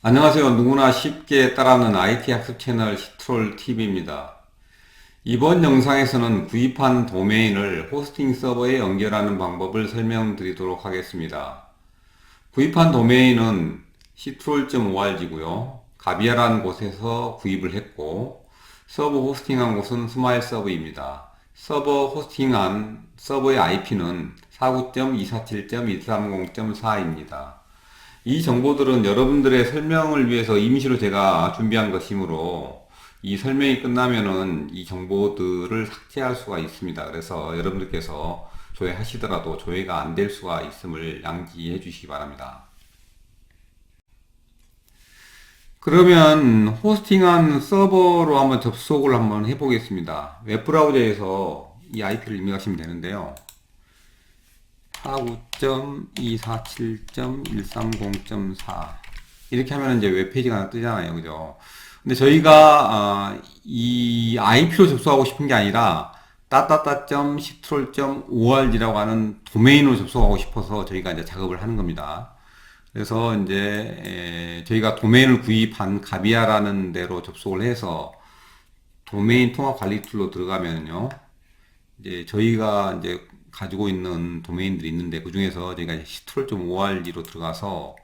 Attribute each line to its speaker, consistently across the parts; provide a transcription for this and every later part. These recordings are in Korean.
Speaker 1: 안녕하세요. 누구나 쉽게 따라하는 IT 학습 채널 시트롤TV입니다. 이번 영상에서는 구입한 도메인을 호스팅 서버에 연결하는 방법을 설명드리도록 하겠습니다. 구입한 도메인은 citrol.org고요. 가비아라는 곳에서 구입을 했고 서버 호스팅한 곳은 스마일서버입니다. 서버 호스팅한 서버의 IP는 49.247.130.4입니다. 이 정보들은 여러분들의 설명을 위해서 임시로 제가 준비한 것이므로 이 설명이 끝나면은 이 정보들을 삭제할 수가 있습니다. 그래서 여러분들께서 조회하시더라도 조회가 안 될 수가 있음을 양지해 주시기 바랍니다. 그러면 호스팅한 서버로 한번 접속을 한번 해보겠습니다. 웹브라우저에서 이 IP를 입력하시면 되는데요. 49.247.130.4 이렇게 하면 이제 웹페이지가 하나 뜨잖아요. 그죠? 근데 저희가 이 IP로 접속하고 싶은 게 아니라 citrol.org라고 하는 도메인으로 접속하고 싶어서 저희가 이제 작업을 하는 겁니다. 그래서 이제 저희가 도메인을 구입한 가비아라는 데로 접속을 해서 도메인 통합 관리 툴로 들어가면요. 이제 저희가 이제 가지고 있는 도메인들이 있는데 그 중에서 저희가 citrol.org로 들어가서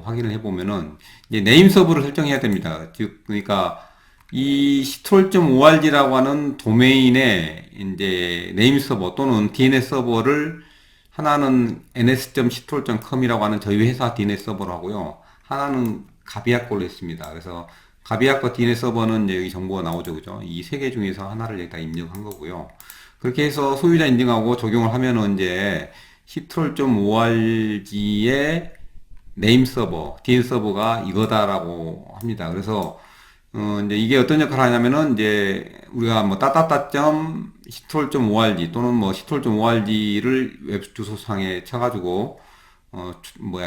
Speaker 1: 확인을 해보면은 이제 네임 서버를 설정해야 됩니다. 즉 그러니까 이 citrol.org라고 하는 도메인의 이제 네임 서버 또는 DNS 서버를 하나는 ns.citrol.com이라고 하는 저희 회사 DNS 서버로 하고요. 하나는 가비아 걸로 했습니다. 그래서 가비아 거 DNS 서버는 이제 여기 정보가 나오죠, 그죠? 이 세 개 중에서 하나를 여기다 입력한 거고요. 그렇게 해서 소유자 인증하고 적용을 하면은 이제 citrol.org의 네임 서버, DNS 서버가 이거다라고 합니다. 그래서 이제 이게 어떤 역할을 하냐면은 이제 우리가 뭐 citrol.org 또는 뭐 citrol.org를 웹 주소상에 쳐가지고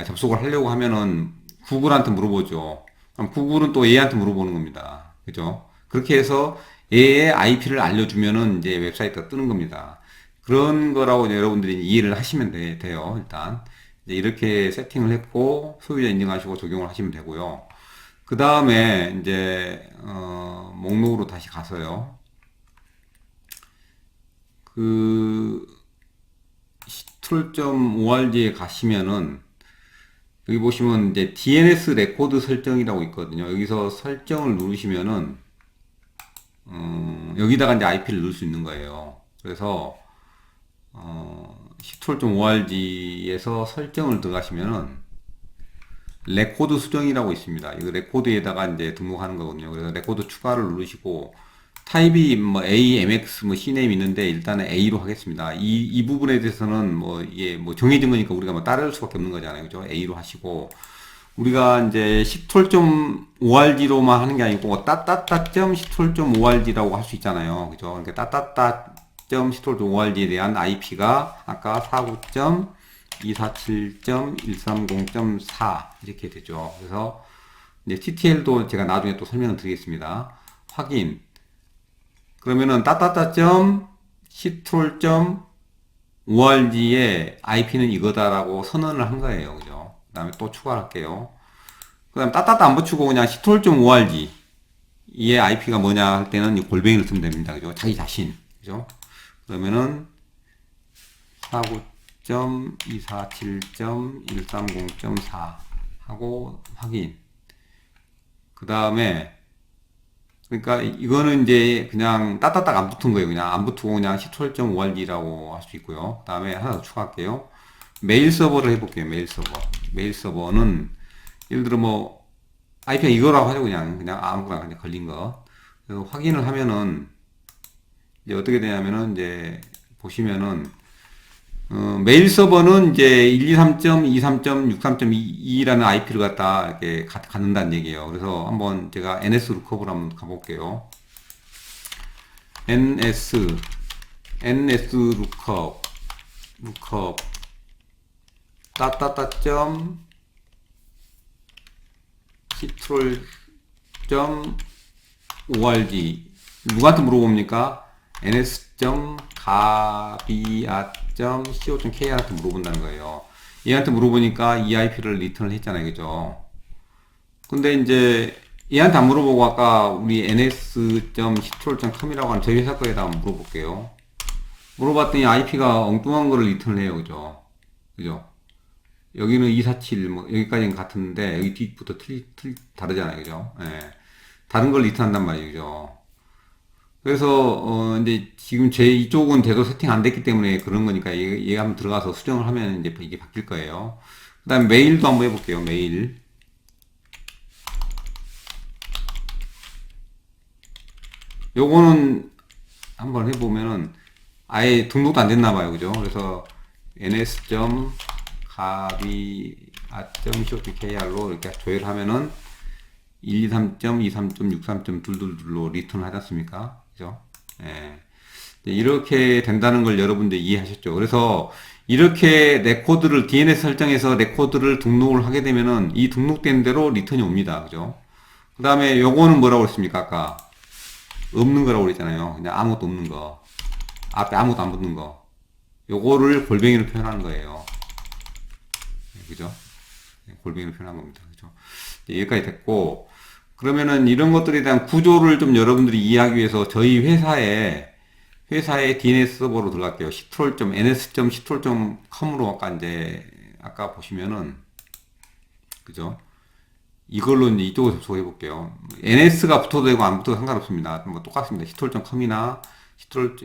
Speaker 1: 접속을 하려고 하면은 구글한테 물어보죠. 그럼 구글은 또 A한테 물어보는 겁니다. 그죠? 그렇게 해서 A의 IP를 알려주면은 이제 웹사이트가 뜨는 겁니다. 그런 거라고 이제 여러분들이 이해를 하시면 돼요. 일단 이제 이렇게 세팅을 했고 소유자 인증하시고 적용을 하시면 되고요. 그 다음에 이제 목록으로 다시 가서요. 그 citrol.org에 가시면은 여기 보시면 이제 DNS 레코드 설정이라고 있거든요. 여기서 설정을 누르시면은 여기다가 이제 IP를 넣을 수 있는 거예요. 그래서 citrol.org에서 설정을 들어가시면은 레코드 수정이라고 있습니다. 이 레코드에다가 이제 등록하는 거거든요. 그래서 레코드 추가를 누르시고 타입이 뭐 A, MX, 뭐 C네임 있는데 일단은 A로 하겠습니다. 이 부분에 대해서는 뭐 이게 뭐 정해진 거니까 우리가 뭐 따를 수밖에 없는 거잖아요. 그죠? A로 하시고 우리가 이제 citrol.org로만 하는 게 아니고 citrol.org라고 할 수 있잖아요. 그죠? 그러니까 citrol.org에 대한 IP가 아까 49.247.130.4 이렇게 되죠. 그래서 이제 TTL도 제가 나중에 또 설명을 드리겠습니다. 확인. 그러면은 citrol.org의 IP는 이거다라고 선언을 한 거예요. 그죠? 그 다음에 또 추가할게요. 그 다음 안 붙이고 그냥 citrol.org 의 IP가 뭐냐 할 때는 이 골뱅이를 쓰면 됩니다. 그죠? 자기 자신. 그죠? 그러면은 49.247.130.4 하고 확인. 그 다음에 그러니까 이거는 이제 그냥 안 붙은 거예요. 그냥 안 붙고 그냥 citrol.org라고 할 수 있고요. 그 다음에 하나 더 추가할게요. 메일 서버를 해볼게요. 메일 서버. 메일 서버는 예를 들어 뭐 IP가 이거라고 하죠. 그냥 아무거나 그냥 걸린 거. 그래서 확인을 하면은 이제 어떻게 되냐면은 이제 보시면은 메일 서버는 이제 123.23.63.2라는 IP를 갖다 이렇게 갖는다는 얘기예요. 그래서 한번 제가 NS 루컵으로 한번 가볼게요. NS 루컵 따따따 citrol.org 누구한테 물어봅니까? ns.gabiat.co.kr한테 물어본다는 거예요. 얘한테 물어보니까 이 IP를 리턴을 했잖아요. 그죠? 근데 이제 얘한테 안 물어보고 아까 우리 ns.ctrl.com이라고 하는 저희 회사 거에다 한번 물어볼게요. 물어봤더니 IP가 엉뚱한 거를 리턴을 해요. 그죠? 그죠? 여기는 247, 뭐, 여기까지는 같은데, 여기 뒷부터 다르잖아요. 그죠? 예. 다른 걸 리턴한단 말이죠. 그죠? 그래서, 이제 지금 제 이쪽은 제대로 세팅 안 됐기 때문에 그런 거니까 얘 한번 들어가서 수정을 하면 이제 이게 바뀔 거예요. 그 다음에 메일도 한번 해볼게요. 메일. 요거는 한번 해보면은 아예 등록도 안 됐나 봐요. 그죠? 그래서 ns.gabi.co.kr로 이렇게 조회를 하면은 123.23.63.222로 리턴을 하지 않습니까? 그죠? 예. 이렇게 된다는 걸 여러분들 이해하셨죠? 그래서 이렇게 레코드를 DNS 설정해서 레코드를 등록을 하게 되면은 이 등록된 대로 리턴이 옵니다. 그죠? 그 다음에 요거는 뭐라고 그랬습니까? 아까 없는 거라고 그랬잖아요. 그냥 아무것도 없는 거. 앞에 아무것도 안 붙는 거. 요거를 골뱅이로 표현하는 거예요. 그죠? 골뱅이로 표현한 겁니다. 그죠? 여기까지 됐고, 그러면은 이런 것들에 대한 구조를 좀 여러분들이 이해하기 위해서 저희 회사의 DNS 서버로 들어갈게요. ctrl.ns.ctrl.com으로 아까 보시면은, 그죠? 이걸로 이제 이쪽으로 접속해 볼게요. NS가 붙어도 되고 안 붙어도 상관없습니다. 뭐 똑같습니다. ctrl.com이나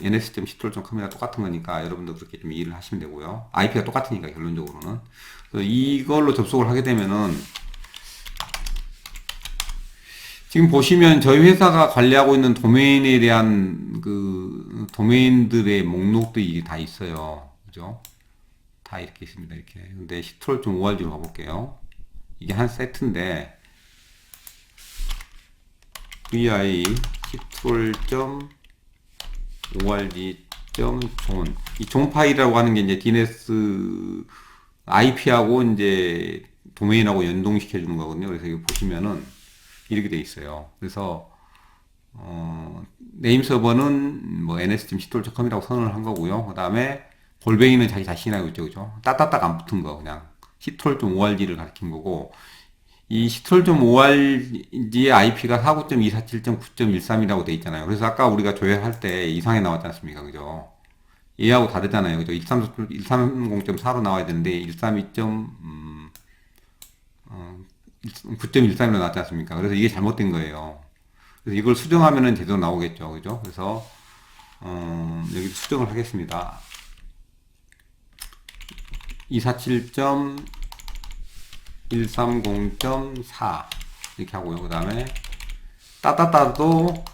Speaker 1: ns.ctrl.com이나 똑같은 거니까 여러분들 그렇게 좀 이해를 하시면 되고요. IP가 똑같으니까 결론적으로는. 그래서 이걸로 접속을 하게 되면은 지금 보시면 저희 회사가 관리하고 있는 도메인에 대한 그 도메인들의 목록들이 다 있어요. 그죠? 다 이렇게 있습니다. 이렇게. 근데 ctrl.org로 가볼게요. 이게 한 세트인데 vi ctrl.org.zone 이 존 파일이라고 하는 게 이제 DNS IP하고 이제 도메인하고 연동시켜 주는 거거든요. 그래서 이거 보시면은 이렇게 돼 있어요. 그래서 네임 서버는 뭐 ns.ctrl.com이라고 선언을 한 거고요. 그 다음에 골뱅이는 자기 자신이 하고 있죠. 그죠? 따따딱 안 붙은 거 그냥 ctrl.org를 가리킨 거고, 이 ctrl.org의 IP가 49.247.9.13이라고 돼 있잖아요. 그래서 아까 우리가 조회할 때 이상하게 나왔지 않습니까? 그죠? 얘하고 다르잖아요. 그죠? 130.4로 나와야 되는데 9.13으로 나왔지 않습니까? 그래서 이게 잘못된 거예요. 그래서 이걸 수정하면은 제대로 나오겠죠. 그죠? 그래서 여기 수정을 하겠습니다. 247.130.4 이렇게 하고요. 그 다음에 따따따도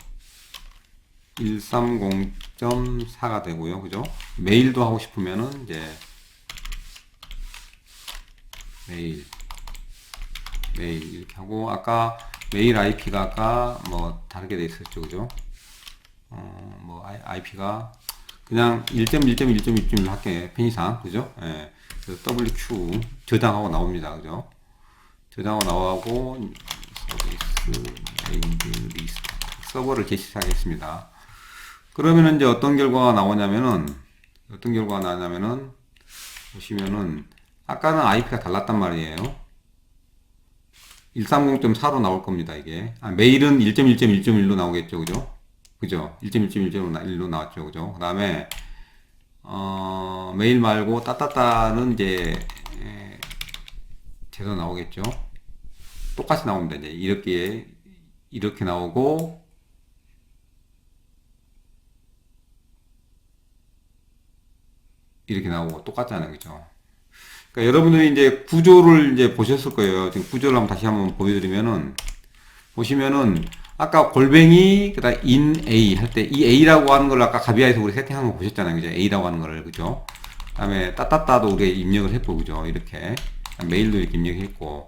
Speaker 1: 130.4가 되고요. 그죠? 메일도 하고 싶으면은 이제 메일 이렇게 하고, 아까 메일 IP가 아까 뭐 다르게 돼 있었죠. 그죠? 뭐 IP가 그냥 1.1.1.1.1 할게 편의상. 그죠? 예. 그래서 WQ 저장하고 나옵니다. 그죠? 저장하고 나오고 서비스 메일 리스트 서버를 게시하겠습니다. 그러면은 이제 어떤 결과가 나오냐면은 보시면은 아까는 IP가 달랐단 말이에요. 130.4로 나올 겁니다. 이게 메일은 1.1.1.1로 나오겠죠. 그죠? 그죠? 1.1.1.1로 나왔죠. 그죠? 그 다음에 메일 말고 따따따는 이제 제대로 나오겠죠. 똑같이 나옵니다. 이제 이렇게 나오고, 이렇게 나오고 똑같잖아요. 그죠? 그러니까 여러분들이 이제 구조를 이제 보셨을 거예요. 지금 구조를 한번 다시 한번 보여드리면은, 보시면은 아까 골뱅이 그다음 in A 할 때 이 A라고 하는 걸 아까 가비아에서 우리 세팅한 거 보셨잖아요. 그죠? A라고 하는 거를. 그죠? 그다음에 따따따도 우리가 입력을 했고, 그죠? 이렇게 메일도 이렇게 입력했고,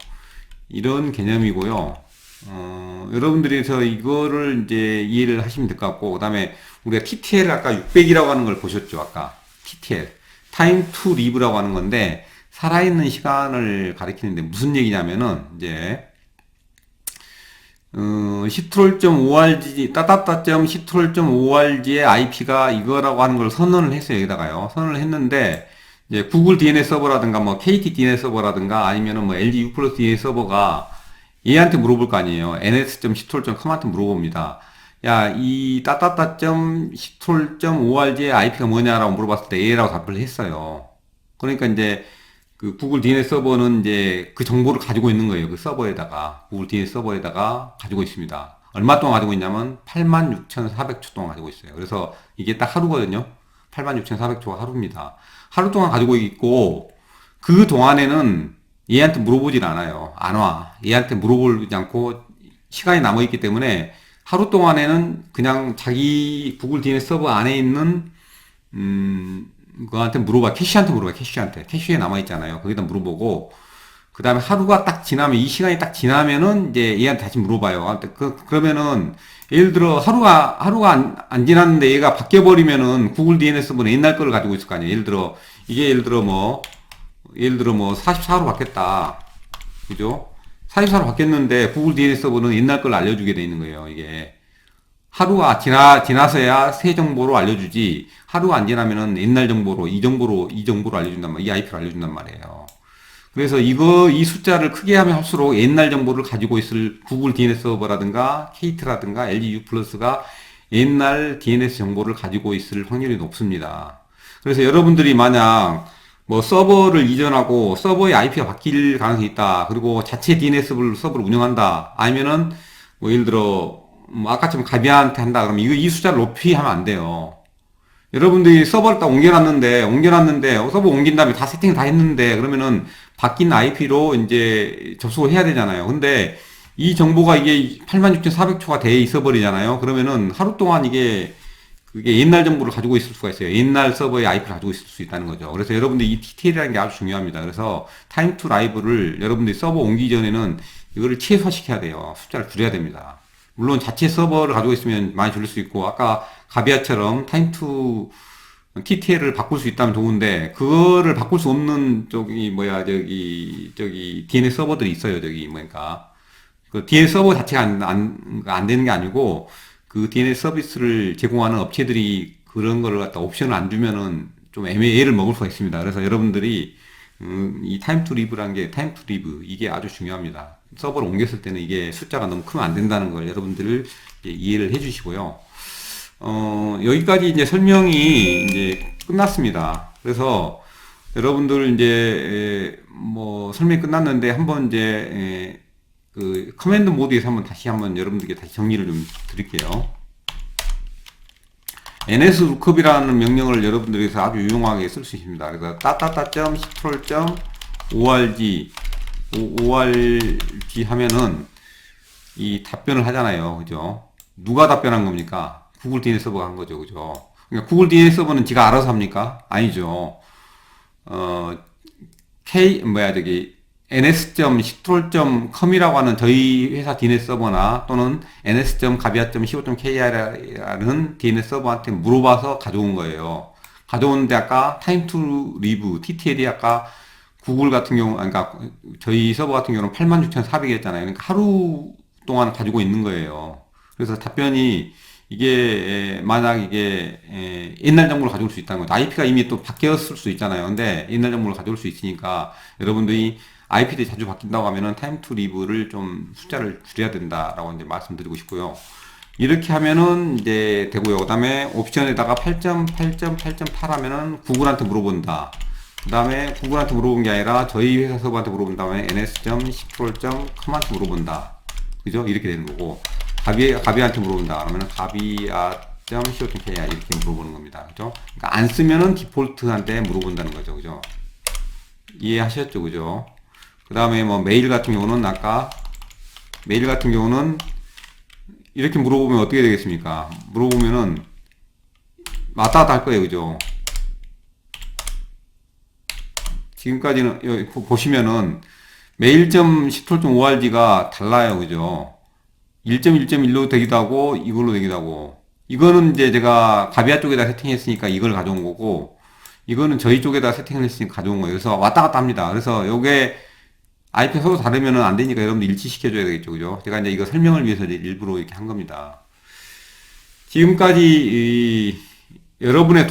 Speaker 1: 이런 개념이고요. 여러분들이서 이거를 이제 이해를 하시면 될 것 같고, 그 다음에 우리가 TTL 아까 600이라고 하는 걸 보셨죠? 아까 TTL Time to Live라고 하는 건데, 살아있는 시간을 가리키는데 무슨 얘기냐면은 이제 ctrl.org 따따따.ctrl.org의 IP가 이거라고 하는 걸 선언을 했어요. 여기다가요. 선언을 했는데 이제 구글 DNS 서버라든가 뭐 KT DNS 서버라든가 아니면은 뭐 LG U 플러스 DNS 서버가 얘한테 물어볼 거 아니에요. ns.ctrl.com한테 물어봅니다. 야, 이 따따따.ctrl.org의 IP가 뭐냐라고 물어봤을 때 얘라고 답을 했어요. 그러니까 이제 그 구글 DNS 서버는 이제 그 정보를 가지고 있는 거예요. 그 서버에다가 구글 DNS 서버에다가 가지고 있습니다. 얼마 동안 가지고 있냐면 86,400초 동안 가지고 있어요. 그래서 이게 딱 하루거든요. 86,400초가 하루입니다. 하루 동안 가지고 있고 그 동안에는 얘한테 물어보질 않아요. 안 와. 얘한테 물어보지 않고 시간이 남아있기 때문에 하루 동안에는 그냥 자기 구글 DNS 서버 안에 있는 그한테 물어봐. 캐시한테 물어봐. 캐시한테. 캐시에 남아있잖아요. 거기다 물어보고 그 다음에 하루가 딱 지나면 이 시간이 딱 지나면은 이제 얘한테 다시 물어봐요. 그러면은 예를 들어 하루가 안 지났는데 얘가 바뀌어버리면은 구글 DNS 서버는 옛날 거를 가지고 있을 거 아니에요. 예를 들어 뭐 44로 바뀌었다. 그죠? 44로 바뀌었는데 구글 DNS 서버는 옛날 걸 알려주게 돼 있는 거예요. 이게 하루가 지나서야 새 정보로 알려주지, 하루가 안 지나면은 옛날 정보로 이 정보로 알려준단 말이에요. 이 IP로 알려준단 말이에요. 그래서 이 숫자를 크게 하면 할수록 옛날 정보를 가지고 있을 구글 DNS 서버라든가 케이트라든가 LG U 플러스가 옛날 DNS 정보를 가지고 있을 확률이 높습니다. 그래서 여러분들이 만약 뭐 서버를 이전하고 서버의 IP가 바뀔 가능성이 있다. 그리고 자체 DNS 서버를 운영한다. 아니면은 뭐 예를 들어 뭐 아까처럼 가비한테 한다. 그러면 이 숫자를 높이 하면 안 돼요. 여러분들이 서버를 딱 옮겨놨는데 서버 옮긴 다음에 다 세팅을 다 했는데 그러면은 바뀐 IP로 이제 접속을 해야 되잖아요. 근데 이 정보가 이게 86,400초가 돼 있어버리잖아요. 그러면은 하루 동안 그게 옛날 정보를 가지고 있을 수가 있어요. 옛날 서버의 IP를 가지고 있을 수 있다는 거죠. 그래서 여러분들이 이 TTL이라는 게 아주 중요합니다. 그래서 타임 투 라이브를 여러분들이 서버 옮기기 전에는 이거를 최소화시켜야 돼요. 숫자를 줄여야 됩니다. 물론 자체 서버를 가지고 있으면 많이 줄일 수 있고 아까 가비아처럼 타임 투 TTL을 바꿀 수 있다면 좋은데 그거를 바꿀 수 없는 DNS 서버들이 있어요. 그 DNS 서버 자체가 안 되는 게 아니고 그 DNS 서비스를 제공하는 업체들이 그런 거를 갖다 옵션을 안 주면은 좀 애를 먹을 수가 있습니다. 그래서 여러분들이 이 타임 투 리브 이게 아주 중요합니다. 서버를 옮겼을 때는 이게 숫자가 너무 크면 안 된다는 걸 여러분들 이해를 해 주시고요. 여기까지 이제 설명이 이제 끝났습니다. 그래서 여러분들 이제 뭐 설명이 끝났는데 한번 이제 그 커맨드 모드에서 한번 여러분들께 다시 정리를 좀 드릴게요. nslookup이라는 명령을 여러분들께서 아주 유용하게 쓸 수 있습니다. 그래서 따따따.ctrl.org 하면은 이 답변을 하잖아요. 그죠? 누가 답변한 겁니까? 구글 DNS 서버가 한 거죠. 그죠? 그러니까 구글 DNS 서버는 지가 알아서 합니까? 아니죠. ns.ctrl.com이라고 하는 저희 회사 DNS 서버나 또는 ns.gavia.co.kr이라는 DNS 서버한테 물어봐서 가져온 거예요. 가져오는데 아까 time to live, TTL이 아까 구글 같은 경우, 그러니까 저희 서버 같은 경우는 86,400이 했잖아요. 그러니까 하루 동안 가지고 있는 거예요. 그래서 답변이 만약 옛날 정보를 가져올 수 있다는 거죠. IP가 이미 또 바뀌었을 수 있잖아요. 근데 옛날 정보를 가져올 수 있으니까 여러분들이 IP들이 자주 바뀐다고 하면은 타임 투 리브를 좀 숫자를 줄여야 된다라고 이제 말씀드리고 싶고요. 이렇게 하면은 이제 되고요. 그 다음에 옵션에다가 8.8.8.8 하면은 구글한테 물어본다. 그 다음에 구글한테 물어본 게 아니라 저희 회사 서버한테 물어본 다음에 ns.ctrl.com한테 물어본다. 그죠? 이렇게 되는 거고. 가비한테 물어본다. 그러면 가비아.co.kr 이렇게 물어보는 겁니다. 그죠? 그러니까 안 쓰면은 디폴트한테 물어본다는 거죠. 그죠? 이해하셨죠? 그죠? 그 다음에 뭐 메일 같은 경우는 이렇게 물어보면 어떻게 되겠습니까? 물어보면은 왔다 갔다 할 거예요. 그죠? 지금까지는 여기 보시면은 mail.ctrl.org가 달라요. 그죠? 1.1.1로 되기도 하고 이걸로 되기도 하고 이거는 이제 제가 가비아 쪽에다 세팅했으니까 이걸 가져온 거고 이거는 저희 쪽에다 세팅을 했으니까 가져온 거예요. 그래서 왔다 갔다 합니다. 그래서 요게 IP 서로 다르면은 안 되니까 여러분들 일치시켜 줘야 되겠죠. 그죠? 제가 이제 이거 설명을 위해서 이제 일부러 이렇게 한 겁니다. 지금까지 여러분의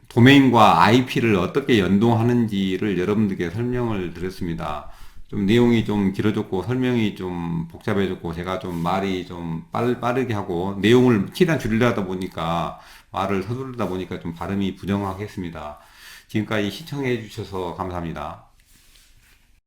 Speaker 1: 도메인과 IP를 어떻게 연동하는지를 여러분들께 설명을 드렸습니다. 좀 내용이 좀 길어졌고 설명이 좀 복잡해졌고 제가 좀 말이 좀 빠르게 하고 내용을 최대한 줄이려다 보니까 말을 서두르다 보니까 좀 발음이 부정확했습니다. 지금까지 시청해 주셔서 감사합니다.